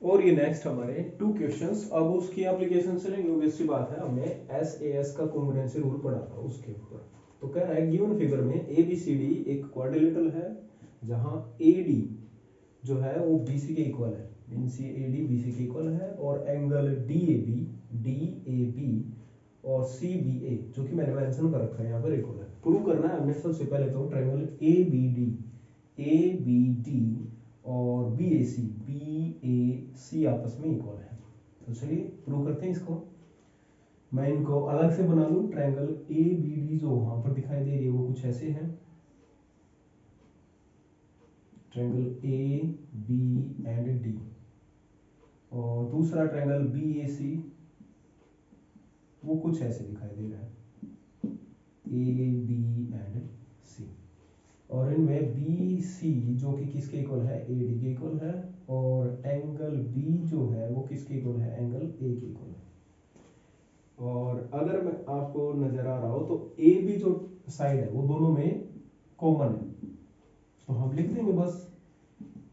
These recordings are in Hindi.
और ये नेक्स्ट हमारे 2 क्वेश्चंस, अब उसकी एप्लीकेशन से लेंगे। ऑब्वियस सी बात है, हमने एसएएस का कॉन्ग्रुएंसी रूल पढ़ा था उसके ऊपर। तो कह रहा है गिवन फिगर में एबीसीडी एक क्वाड्रिलेटरल है जहां एडी जो है वो बीसी के इक्वल है, मींस ये एडी बीसी के इक्वल है, और एंगल डीएबी और सीबीए जो कि मैंने मेंशन कर रखा है यहाँ पर इक्वल है। प्रूव करना है हमने सबसे पहले तो ट्रायंगल एबीडी और बीएसी आपस में इक्वल है। तो चलिए प्रूव करते हैं इसको। मैं इनको अलग से बना लूं। ट्रायंगल एबीडी जो वहां पर दिखाई दे रही है वो कुछ ऐसे है, triangle A B and D, और दूसरा ट्रायंगल बीएसी वो कुछ ऐसे दिखाई दे रहा है, ए बी एंड सी, और इनमें बी सी जो कि किसके इक्वल है, ए डी के इक्वल है, और एंगल बी जो है वो किसके इक्वल है, एंगल ए के इक्वल है। और अगर मैं आपको नजर आ रहा हो तो ए बी जो साइड है वो दोनों में कॉमन है, तो हम लिख देंगे बस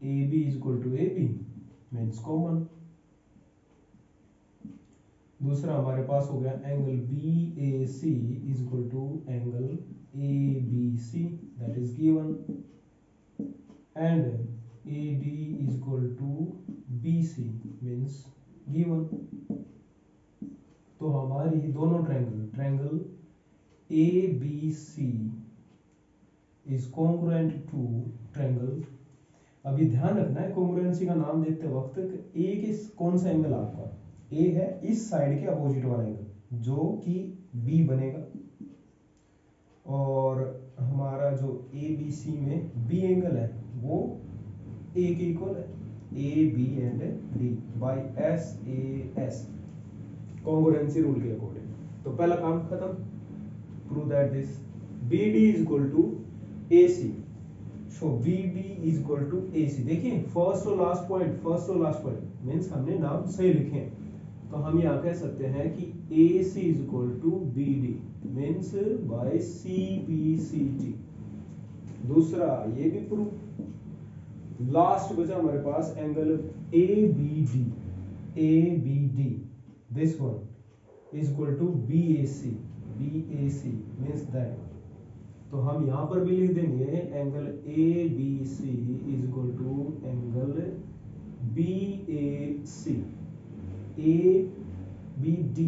A B is equal to A B means common. दूसरा हमारे पास हो गया angle B A C is equal to angle A B C, that is given, and A D is equal to B C means given. तो हमारी दोनों triangle A B C is congruent to triangle, अभी ध्यान रखना है कॉन्ग्रुएंसी का नाम देते वक्त ए के कौन सा एंगल आपका ए है, इस साइड के अपोजिट वाला एंगल जो कि बी बनेगा, और हमारा जो ए बी सी में बी एंगल है वो ए के इक्वल है, A B and D by S A S congruency rule के अकॉर्डिंग। तो पहला काम खत्म। Prove that this B D is equal to A C, so B D is equal to A C. देखिए फर्स्ट और लास्ट पॉइंट मीन्स हमने नाम सही लिखे हैं, तो हम यहाँ कह सकते हैं कि A C is equal to B D means by C B C T. दूसरा ये भी प्रूव। लास्ट बचा हमारे पास angle A B D this one is equal to B A C means that. तो हम यहां पर भी लिख देंगे angle A B C is equal to angle B A C, A B D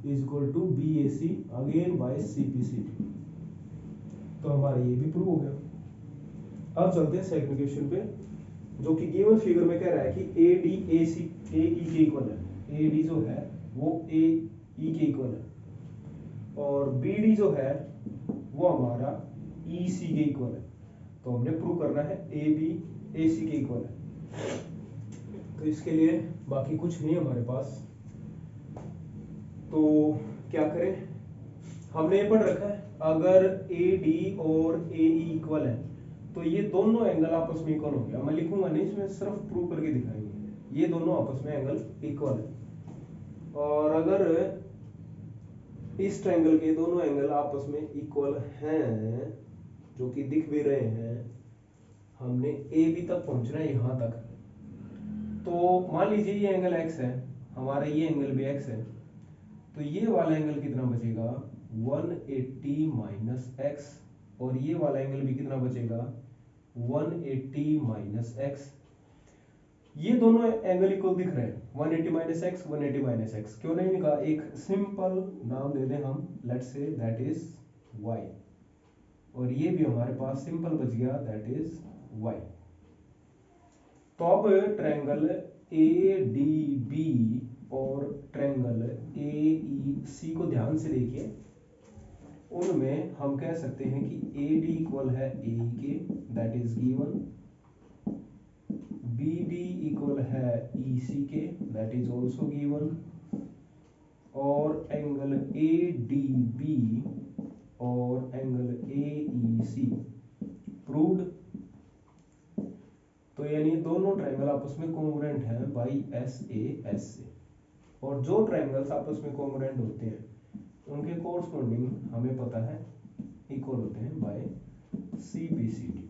is equal to B A C again by C P C T. तो हमारा ये भी प्रूव हो गया। अब चलते हैं सेकंड क्वेश्चन पे, जो कि गिवन फिगर में कह रहा है कि ए डी ए सी ए ई के इक्वल है, ए डी जो है वो ए ई के इक्वल है, और बी डी जो है वो हमारा ई सी के इक्वल है। तो हमने प्रूव करना है ए बी ए सी के इक्वल है। तो इसके लिए बाकी कुछ नहीं हमारे पास, तो क्या करें, हमने ये पढ़ रखा है अगर ए डी और ए ई इक्वल है तो ये दोनों एंगल आपस में इक्वल हो गया। मैं लिखूंगा नहीं, इसमें सिर्फ प्रूव करके दिखाएंगे, ये दोनों आपस में एंगल इक्वल है। और अगर इस ट्रायंगल के दोनों एंगल आपस में इक्वल हैं, जो कि दिख भी रहे हैं, हमने ए बी तक पहुंचना है यहां तक। तो मान लीजिए ये एंगल x है, हमारा ये एंगल भी x है, तो ये वाला एंगल कितना बचेगा 180 माइनस एक्स, और ये वाला एंगल भी कितना बचेगा 180 माइनस एक्स। ये दोनों एंगल इक्वल दिख रहे हैं, 180 माइनस एक्स 180 माइनस एक्स, क्यों नहीं लिखा, एक सिंपल नाम दे दें हम, let's say that is y, और ये भी हमारे पास सिंपल बच गया दैट इज y। तो अब ट्रायंगल ए डी बी और ट्रायंगल ए ई सी को ध्यान से देखिए, उनमें हम कह सकते हैं कि ए डी इक्वल है ए के, that is given, B D equal है ई सी के, दैट इज ऑल्सो गिवन, और एंगल ए डी बी और angle A E C proved. तो यानी दोनों ट्रायंगल आपस में कॉन्ग्रुएंट हैं बाई एस ए एस से, और जो ट्रायंगल्स आपस में कॉन्ग्रुएंट होते हैं उनके कोरस्पॉन्डिंग हमें पता है इक्वल होते हैं by C B C T.